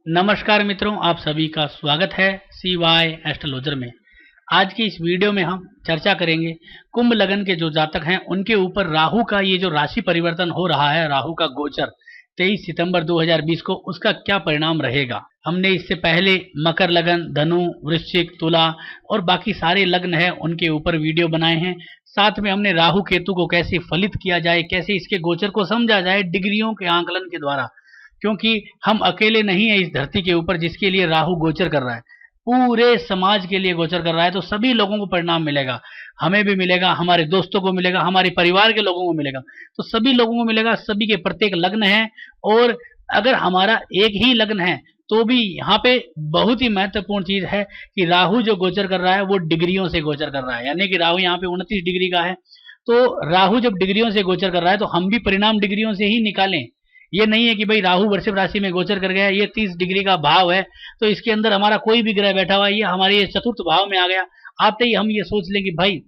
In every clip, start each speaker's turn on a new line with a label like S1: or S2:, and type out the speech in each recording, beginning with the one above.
S1: नमस्कार मित्रों, आप सभी का स्वागत है CY एस्ट्रोलॉजर में। आज की इस वीडियो में हम चर्चा करेंगे कुंभ लगन के जो जातक हैं उनके ऊपर राहु का ये जो राशि परिवर्तन हो रहा है, राहु का गोचर 23 सितंबर 2020 को, उसका क्या परिणाम रहेगा। हमने इससे पहले मकर लगन, धनु, वृश्चिक, तुला और बाकी सारे लग्न हैं उनके ऊपर वीडियो बनाए हैं। साथ में हमने राहु केतु को कैसे फलित किया जाए, कैसे इसके गोचर को समझा जाए डिग्रियों के आंकलन के द्वारा, क्योंकि हम अकेले नहीं है इस धरती के ऊपर जिसके लिए राहु गोचर कर रहा है, पूरे समाज के लिए गोचर कर रहा है। तो सभी लोगों को परिणाम मिलेगा, हमें भी मिलेगा, हमारे दोस्तों को मिलेगा, हमारे परिवार के लोगों को मिलेगा, तो सभी लोगों को मिलेगा। सभी के प्रत्येक लग्न है, और अगर हमारा एक ही लग्न है तो भी यहाँ पे बहुत ही महत्वपूर्ण चीज है कि राहु जो गोचर कर रहा है वो डिग्रियों से गोचर कर रहा है, यानी कि राहु यहाँ पे 29 डिग्री का है। तो राहु जब डिग्रियों से गोचर कर रहा है तो हम भी परिणाम डिग्रियों से ही निकालें। ये नहीं है कि भाई राहु वृषभ राशि में गोचर कर गया, ये 30 डिग्री का भाव है तो इसके अंदर हमारा कोई भी ग्रह बैठा हुआ है, ये हमारे ये चतुर्थ भाव में आ गया, आते ही हम ये सोच लें कि भाई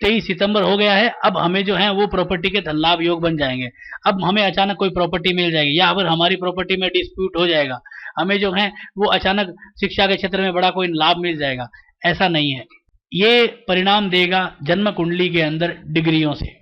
S1: 23 सितंबर हो गया है, अब हमें जो है वो प्रॉपर्टी के धन लाभ योग बन जाएंगे, अब हमें अचानक कोई प्रॉपर्टी मिल जाएगी, या अगर हमारी प्रॉपर्टी में डिस्प्यूट हो जाएगा, हमें जो है वो अचानक शिक्षा के क्षेत्र में बड़ा कोई लाभ मिल जाएगा। ऐसा नहीं है, ये परिणाम देगा जन्म कुंडली के अंदर डिग्रियों से,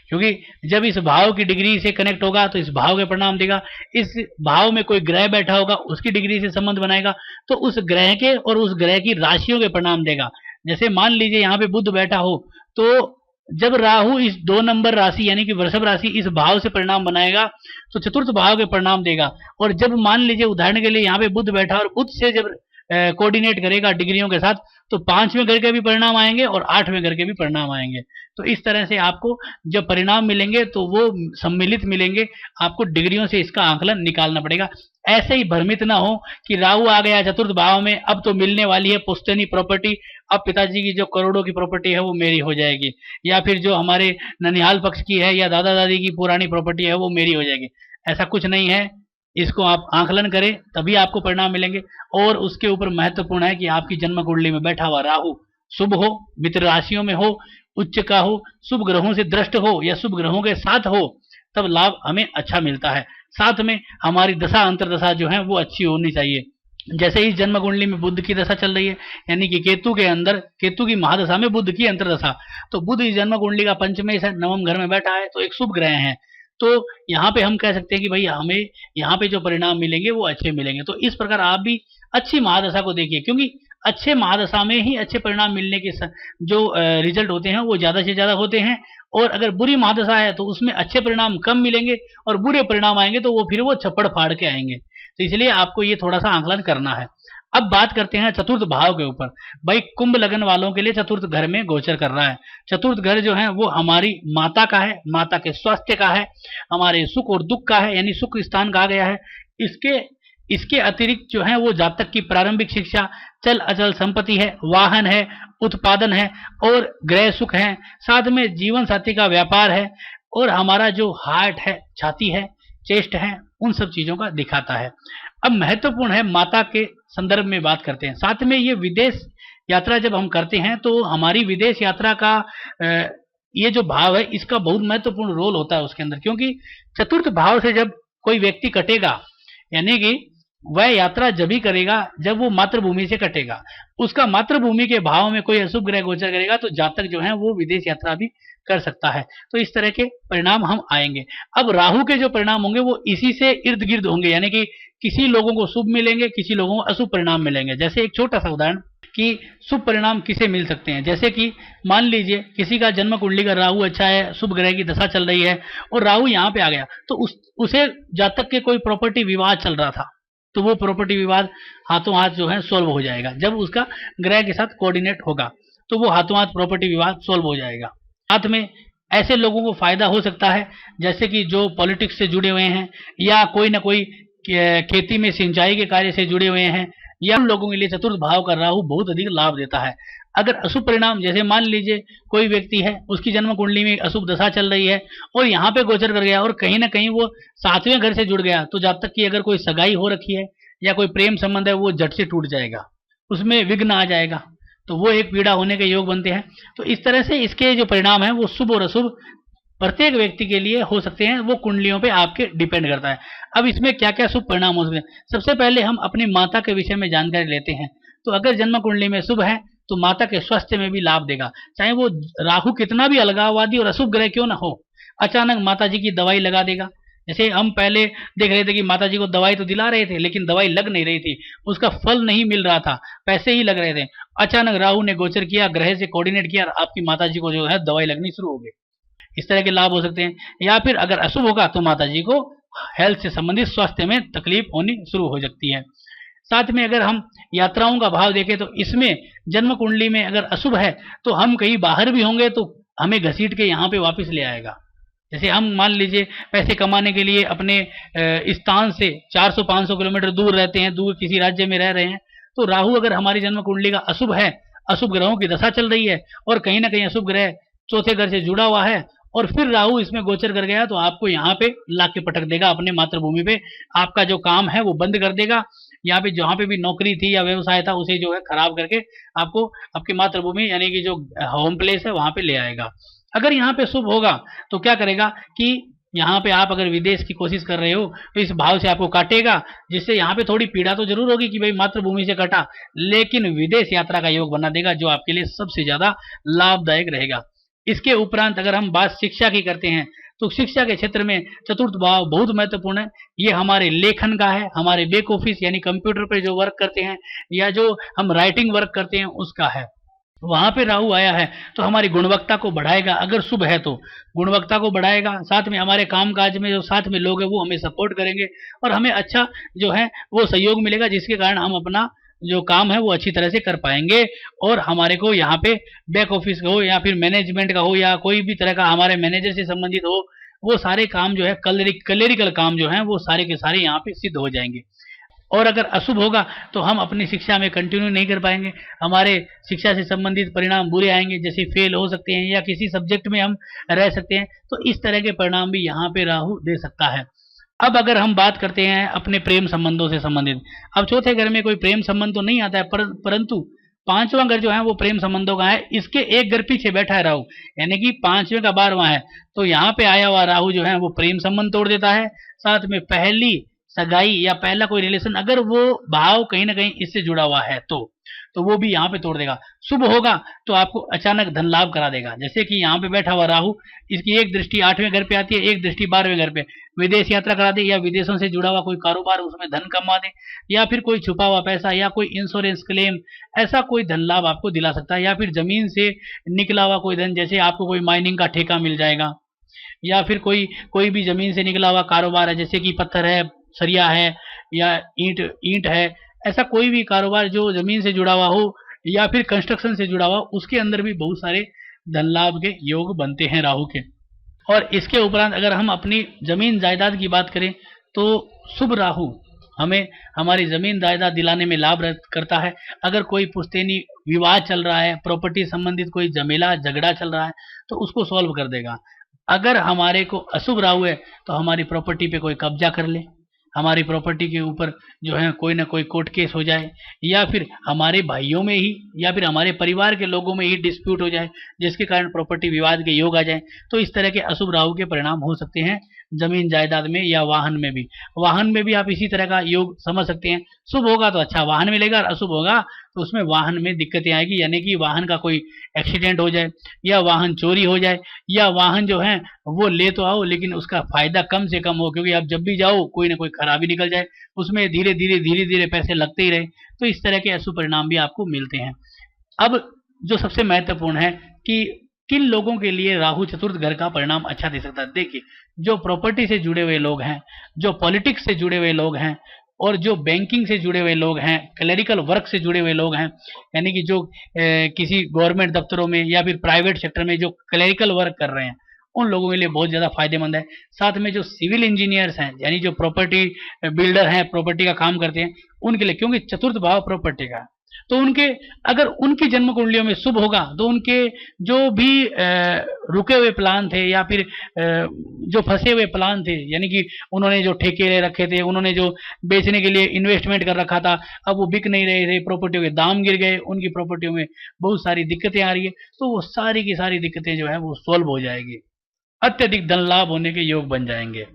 S1: क्योंकि जब इस भाव की डिग्री से कनेक्ट होगा तो इस भाव के परिणाम देगा। इस भाव में कोई ग्रह बैठा होगा, उसकी डिग्री से संबंध बनाएगा तो उस ग्रह के और उस ग्रह की राशियों के परिणाम देगा। जैसे मान लीजिए यहाँ पे बुध बैठा हो, तो जब राहु इस 2 नंबर राशि यानी कि वृषभ राशि इस भाव से परिणाम बनाएगा तो चतुर्थ भाव के परिणाम देगा। और जब मान लीजिए उदाहरण के लिए यहाँ पे बुध बैठा और बुध से जब कोऑर्डिनेट करेगा डिग्रियों के साथ, तो 5वें घर के भी परिणाम आएंगे और 8वें घर के भी परिणाम आएंगे। तो इस तरह से आपको जब परिणाम मिलेंगे तो वो सम्मिलित मिलेंगे, आपको डिग्रियों से इसका आंकलन निकालना पड़ेगा। ऐसे ही भ्रमित ना हो कि राहु आ गया चतुर्थ भाव में, अब तो मिलने वाली है पुश्तैनी प्रॉपर्टी, अब पिताजी की जो करोड़ों की प्रॉपर्टी है वो मेरी हो जाएगी, या फिर जो हमारे ननिहाल पक्ष की है या दादा दादी की पुरानी प्रॉपर्टी है वो मेरी हो जाएगी। ऐसा कुछ नहीं है, इसको आप आंकलन करें तभी आपको परिणाम मिलेंगे। और उसके ऊपर महत्वपूर्ण है कि आपकी जन्म कुंडली में बैठा हुआ राहु शुभ हो, मित्र राशियों में हो, उच्च का हो, शुभ ग्रहों से दृष्ट हो या शुभ ग्रहों के साथ हो, तब लाभ हमें अच्छा मिलता है। साथ में हमारी दशा अंतरदशा जो है वो अच्छी होनी चाहिए। जैसे इस जन्म कुंडली में बुध की दशा चल रही है, यानी कि केतु के अंदर, केतु की महादशा में बुध की अंतरदशा, तो बुध इस जन्म कुंडली का पंचमें से 9वें घर में बैठा है, तो एक शुभ ग्रह है। तो यहाँ पे हम कह सकते हैं कि भाई हमें यहाँ पे जो परिणाम मिलेंगे वो अच्छे मिलेंगे। तो इस प्रकार आप भी अच्छी महादशा को देखिए, क्योंकि अच्छे महादशा में ही अच्छे परिणाम मिलने के जो रिजल्ट होते हैं वो ज्यादा से ज्यादा होते हैं। और अगर बुरी महादशा है तो उसमें अच्छे परिणाम कम मिलेंगे, और बुरे परिणाम आएंगे तो वो फिर वो छप्पड़ फाड़ के आएंगे। तो इसलिए आपको ये थोड़ा सा आंकलन करना है। अब बात करते हैं चतुर्थ भाव के ऊपर। भाई कुंभ लगन वालों के लिए चतुर्थ घर में गोचर कर रहा है। चतुर्थ घर जो है वो हमारी माता का है, माता के स्वास्थ्य का है, हमारे सुख और दुख का है, यानी सुख स्थान कहा गया है। इसके अतिरिक्त जो है वो जातक की प्रारंभिक शिक्षा, चल अचल संपत्ति है, वाहन है, उत्पादन है और गृह सुख है। साथ में जीवन साथी का व्यापार है, और हमारा जो हार्ट है, छाती है, चेस्ट है, उन सब चीजों का दिखाता है। अब महत्वपूर्ण है माता के संदर्भ में बात करते हैं। साथ में ये विदेश यात्रा जब हम करते हैं तो हमारी विदेश यात्रा का ये जो भाव है इसका बहुत महत्वपूर्ण रोल होता है उसके अंदर, क्योंकि चतुर्थ भाव से जब कोई व्यक्ति कटेगा, यानी कि वह यात्रा जब ही करेगा जब वो मातृभूमि से कटेगा, उसका मातृभूमि के भाव में कोई अशुभ ग्रह गोचर करेगा तो जातक जो है वो विदेश यात्रा भी कर सकता है। तो इस तरह के परिणाम हम आएंगे। अब राहु के जो परिणाम होंगे वो इसी से इर्द गिर्द होंगे, यानी कि किसी लोगों को शुभ मिलेंगे, किसी लोगों को अशुभ परिणाम मिलेंगे। जैसे एक छोटा सा उदाहरण कि शुभ परिणाम किसे मिल सकते हैं, जैसे कि मान लीजिए किसी का जन्म कुंडली का राहु अच्छा है, शुभ ग्रह की दशा चल रही है और राहु यहाँ पे आ गया, तो उसे जातक के कोई प्रॉपर्टी विवाद चल रहा था, तो वो प्रॉपर्टी विवाद हाथों हाथ जो है सोल्व हो जाएगा। जब उसका ग्रह के साथ कोऑर्डिनेट होगा तो वो हाथों हाथ प्रॉपर्टी विवाद सोल्व हो जाएगा। साथ में ऐसे लोगों को फायदा हो सकता है जैसे कि जो पॉलिटिक्स से जुड़े हुए हैं, या कोई ना कोई खेती में सिंचाई के कार्य से जुड़े हुए हैं, या उन लोगों के लिए चतुर्थ भाव का राहु बहुत अधिक लाभ देता है। अगर अशुभ परिणाम, जैसे मान लीजिए कोई व्यक्ति है, उसकी जन्म कुंडली में अशुभ दशा चल रही है और यहाँ पे गोचर कर गया और कहीं ना कहीं वो 7वें घर से जुड़ गया, तो जब तक कि अगर कोई सगाई हो रखी है या कोई प्रेम संबंध है वो झट से टूट जाएगा, उसमें विघ्न आ जाएगा, तो वो एक पीड़ा होने के योग बनते हैं। तो इस तरह से इसके जो परिणाम है वो शुभ और अशुभ प्रत्येक व्यक्ति के लिए हो सकते हैं, वो कुंडलियों पे आपके डिपेंड करता है। अब इसमें क्या क्या शुभ परिणाम हो सकते हैं, सबसे पहले हम अपनी माता के विषय में जानकारी लेते हैं। तो अगर जन्म कुंडली में शुभ है तो माता के स्वास्थ्य में भी लाभ देगा, चाहे वो राहु कितना भी अलगाववादी और अशुभ ग्रह क्यों ना हो। अचानक माता जी की दवाई लगा देगा। जैसे हम पहले देख रहे थे कि माता जी को दवाई तो दिला रहे थे लेकिन दवाई लग नहीं रही थी, उसका फल नहीं मिल रहा था, पैसे ही लग रहे थे। अचानक राहु ने गोचर किया, ग्रह से कोऑर्डिनेट किया और आपकी माता जी को जो है दवाई लगनी शुरू हो गई। इस तरह के लाभ हो सकते हैं। या फिर अगर अशुभ होगा तो माता जी को हेल्थ से संबंधित स्वास्थ्य में तकलीफ होनी शुरू हो सकती है। साथ में अगर हम यात्राओं का भाव देखें तो इसमें जन्म कुंडली में अगर अशुभ है तो हम कहीं बाहर भी होंगे तो हमें घसीट के यहाँ पे वापस ले आएगा। जैसे हम मान लीजिए पैसे कमाने के लिए अपने स्थान से 400-500 किलोमीटर दूर रहते हैं, दूर किसी राज्य में रह रहे हैं, तो राहु अगर हमारी जन्म कुंडली का अशुभ है, अशुभ ग्रहों की दशा चल रही है और कहीं ना कहीं अशुभ ग्रह चौथे घर से जुड़ा हुआ है और फिर राहु इसमें गोचर कर गया, तो आपको यहाँ पे ला के पटक देगा अपने मातृभूमि पे। आपका जो काम है वो बंद कर देगा, यहाँ पे जहाँ पे भी नौकरी थी या व्यवसाय था उसे जो है खराब करके आपको आपकी मातृभूमि यानी कि जो होम प्लेस है वहां पे ले आएगा। अगर यहाँ पे शुभ होगा तो क्या करेगा कि यहाँ पे आप अगर विदेश की कोशिश कर रहे हो तो इस भाव से आपको काटेगा, जिससे यहाँ पे थोड़ी पीड़ा तो जरूर होगी कि भाई मातृभूमि से कटा, लेकिन विदेश यात्रा का योग बना देगा जो आपके लिए सबसे ज्यादा लाभदायक रहेगा। इसके उपरांत अगर हम बात शिक्षा की करते हैं तो शिक्षा के क्षेत्र में चतुर्थ भाव बहुत महत्वपूर्ण है। ये हमारे लेखन का है, हमारे बैक ऑफिस यानी कंप्यूटर पे जो वर्क करते हैं या जो हम राइटिंग वर्क करते हैं उसका है। वहां पे राहु आया है तो हमारी गुणवत्ता को बढ़ाएगा, अगर शुभ है तो गुणवत्ता को बढ़ाएगा। साथ में हमारे कामकाज में जो साथ में लोग हैं वो हमें सपोर्ट करेंगे और हमें अच्छा जो है वो सहयोग मिलेगा, जिसके कारण हम अपना जो काम है वो अच्छी तरह से कर पाएंगे। और हमारे को यहाँ पे बैक ऑफिस का हो या फिर मैनेजमेंट का हो या कोई भी तरह का हमारे मैनेजर से संबंधित हो, वो सारे काम जो है क्लरिकल काम जो है वो सारे के सारे यहाँ पे सिद्ध हो जाएंगे। और अगर अशुभ होगा तो हम अपनी शिक्षा में कंटिन्यू नहीं कर पाएंगे, हमारे शिक्षा से संबंधित परिणाम बुरे आएंगे, जैसे फेल हो सकते हैं या किसी सब्जेक्ट में हम रह सकते हैं। तो इस तरह के परिणाम भी यहाँ पे राहु दे सकता है। अब अगर हम बात करते हैं अपने प्रेम संबंधों से संबंधित, अब चौथे घर में कोई प्रेम संबंध तो नहीं आता है, परंतु पांचवां घर जो है वो प्रेम संबंधों का है। इसके एक घर पीछे बैठा है राहु, यानी कि पांचवें का 12वां है, तो यहाँ पे आया हुआ राहु जो है वो प्रेम संबंध तोड़ देता है। साथ में पहली सगाई या पहला कोई रिलेशन अगर वो भाव कहीं ना कहीं इससे जुड़ा हुआ है तो वो भी यहाँ पे तोड़ देगा। शुभ होगा तो आपको अचानक धन लाभ करा देगा, जैसे कि यहाँ पे बैठा हुआ राहु, इसकी एक दृष्टि 8वें घर पे आती है, एक दृष्टि 12वें घर पे, विदेश यात्रा करा दे या विदेशों से जुड़ा हुआ कोई कारोबार उसमें धन कमा दे या फिर कोई छुपा हुआ पैसा या कोई इंश्योरेंस क्लेम, ऐसा कोई धन लाभ आपको दिला सकता है। या फिर जमीन से निकला हुआ कोई धन, जैसे आपको कोई माइनिंग का ठेका मिल जाएगा या फिर कोई भी जमीन से निकला हुआ कारोबार है, जैसे कि पत्थर है, सरिया है या ईंट है, ऐसा कोई भी कारोबार जो जमीन से जुड़ा हुआ हो या फिर कंस्ट्रक्शन से जुड़ा हुआ, उसके अंदर भी बहुत सारे धन लाभ के योग बनते हैं राहु के। और इसके उपरांत अगर हम अपनी जमीन जायदाद की बात करें तो शुभ राहु हमें हमारी जमीन जायदाद दिलाने में लाभ करता है। अगर कोई पुश्तैनी विवाद चल रहा है, प्रॉपर्टी संबंधित कोई झमेला झगड़ा चल रहा है तो उसको सॉल्व कर देगा। अगर हमारे को अशुभ राहु है तो हमारी प्रॉपर्टी पे कोई कब्जा कर ले, हमारी प्रॉपर्टी के ऊपर जो है कोई ना कोई कोर्ट केस हो जाए या फिर हमारे भाइयों में ही या फिर हमारे परिवार के लोगों में ही डिस्प्यूट हो जाए, जिसके कारण प्रॉपर्टी विवाद के योग आ जाए, तो इस तरह के अशुभ राहु के परिणाम हो सकते हैं जमीन जायदाद में या वाहन में भी। वाहन में भी आप इसी तरह का योग समझ सकते हैं। शुभ होगा तो अच्छा वाहन मिलेगा और अशुभ होगा तो उसमें वाहन में दिक्कतें आएगी, यानी कि वाहन का कोई एक्सीडेंट हो जाए या वाहन चोरी हो जाए या वाहन जो है वो ले तो आओ लेकिन उसका फायदा कम से कम हो, क्योंकि आप जब भी जाओ कोई ना कोई खराबी निकल जाए, उसमें धीरे धीरे पैसे लगते ही रहे। तो इस तरह के अशुभ परिणाम भी आपको मिलते हैं। अब जो सबसे महत्वपूर्ण है कि किन लोगों के लिए राहु चतुर्थ घर का परिणाम अच्छा दे सकता है। देखिए, जो प्रॉपर्टी से जुड़े हुए लोग हैं, जो पॉलिटिक्स से जुड़े हुए लोग हैं और जो बैंकिंग से जुड़े हुए लोग हैं, क्लरिकल वर्क से जुड़े हुए लोग हैं, यानी कि जो किसी गवर्नमेंट दफ्तरों में या फिर प्राइवेट सेक्टर में जो क्लरिकल वर्क कर रहे हैं, उन लोगों के लिए बहुत ज़्यादा फायदेमंद है। साथ में जो सिविल इंजीनियर्स हैं, यानी जो प्रॉपर्टी बिल्डर हैं, प्रॉपर्टी का काम करते हैं, उनके लिए, क्योंकि चतुर्थ भाव प्रॉपर्टी का, तो उनके अगर उनकी जन्म कुंडलियों में शुभ होगा तो उनके जो भी रुके हुए प्लान थे या फिर जो फंसे हुए प्लान थे, यानी कि उन्होंने जो ठेके ले रखे थे, उन्होंने जो बेचने के लिए इन्वेस्टमेंट कर रखा था, अब वो बिक नहीं रहे थे, प्रॉपर्टियों के दाम गिर गए, उनकी प्रॉपर्टियों में बहुत सारी दिक्कतें आ रही है, तो वो सारी की सारी दिक्कतें जो है वो सॉल्व हो जाएगी। अत्यधिक धन लाभ होने के योग बन जाएंगे,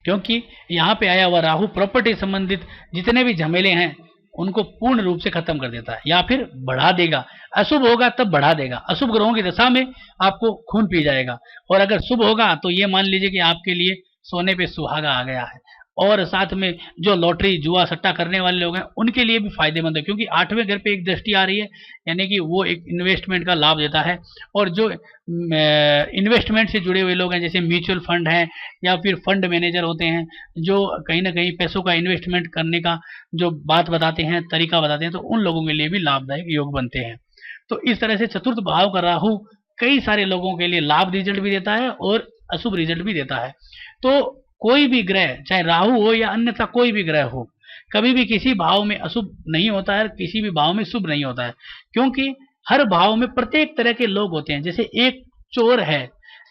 S1: क्योंकि यहाँ पे आया हुआ राहु प्रॉपर्टी संबंधित जितने भी झमेले हैं उनको पूर्ण रूप से खत्म कर देता है या फिर बढ़ा देगा। अशुभ होगा तब बढ़ा देगा, अशुभ ग्रहों की दशा में आपको खून पी जाएगा, और अगर शुभ होगा तो ये मान लीजिए कि आपके लिए सोने पे सुहागा आ गया है। और साथ में जो लॉटरी जुआ सट्टा करने वाले लोग हैं उनके लिए भी फायदेमंद है, क्योंकि 8वें घर पे एक दृष्टि आ रही है, यानी कि वो एक इन्वेस्टमेंट का लाभ देता है। और जो इन्वेस्टमेंट से जुड़े हुए लोग हैं, जैसे म्यूचुअल फंड है या फिर फंड मैनेजर होते हैं, जो कहीं ना कहीं पैसों का इन्वेस्टमेंट करने का जो बात बताते हैं, तरीका बताते हैं, तो उन लोगों के लिए भी लाभदायक योग बनते हैं। तो इस तरह से चतुर्थ भाव का राहु कई सारे लोगों के लिए लाभ रिजल्ट भी देता है और अशुभ रिजल्ट भी देता है। तो कोई भी ग्रह, चाहे राहु हो या अन्यथा कोई भी ग्रह हो, कभी भी किसी भाव में अशुभ नहीं होता है, किसी भी भाव में शुभ नहीं होता है, क्योंकि हर भाव में प्रत्येक तरह के लोग होते हैं। जैसे एक चोर है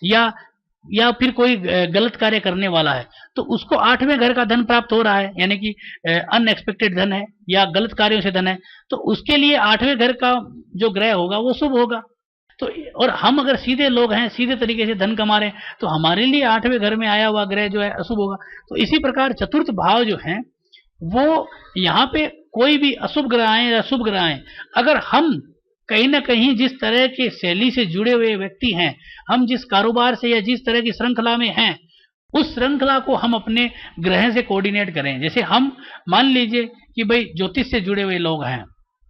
S1: या फिर कोई गलत कार्य करने वाला है, तो उसको 8वें घर का धन प्राप्त हो रहा है, यानी कि अनएक्सपेक्टेड धन है या गलत कार्यों से धन है, तो उसके लिए 8वें घर का जो ग्रह होगा वो शुभ होगा। तो और हम अगर सीधे लोग हैं, सीधे तरीके से धन कमा रहे हैं, तो हमारे लिए 8वें घर में आया हुआ ग्रह जो है अशुभ होगा। तो इसी प्रकार चतुर्थ भाव जो है वो यहाँ पे कोई भी अशुभ ग्रह आए या शुभ ग्रह आए, अगर हम कहीं ना कहीं जिस तरह की शैली से जुड़े हुए व्यक्ति हैं, हम जिस कारोबार से या जिस तरह की श्रृंखला में हैं, उस श्रृंखला को हम अपने ग्रह से कोऑर्डिनेट करें। जैसे हम मान लीजिए कि भाई ज्योतिष से जुड़े हुए लोग हैं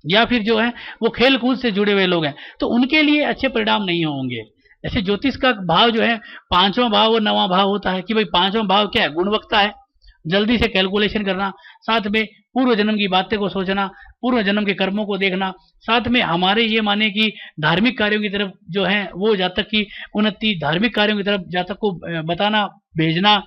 S1: या फिर जो है वो खेल कूद से जुड़े हुए लोग हैं, तो उनके लिए अच्छे परिणाम नहीं होंगे। जैसे ज्योतिष का भाव जो है 5वां भाव और 9वां भाव होता है कि भाई 5वां भाव क्या है, गुणवत्ता है, जल्दी से कैलकुलेशन करना, साथ में पूर्व जन्म की बातें को सोचना, पूर्व जन्म के कर्मों को देखना, साथ में हमारे ये माने कि धार्मिक कार्यों की तरफ जो है वो जातक की उन्नति, धार्मिक कार्यों की तरफ जातक को बताना, भेजना,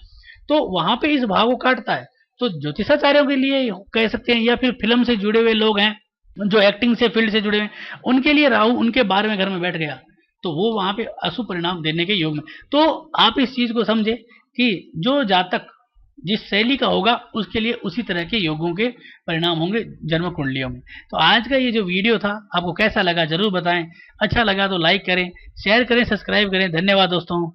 S1: तो वहां पे इस भाव को काटता है। तो ज्योतिषाचार्यों के लिए कह सकते हैं, या फिर फिल्म से जुड़े हुए लोग हैं, जो एक्टिंग से फील्ड से जुड़े हैं, उनके लिए राहु उनके 12वें घर में बैठ गया, तो वो वहां पे अशुभ परिणाम देने के योग में। तो आप इस चीज को समझे कि जो जातक जिस शैली का होगा उसके लिए उसी तरह के योगों के परिणाम होंगे जन्म कुंडलियों में। तो आज का ये जो वीडियो था आपको कैसा लगा जरूर बताएं, अच्छा लगा तो लाइक करें, शेयर करें, सब्सक्राइब करें। धन्यवाद दोस्तों।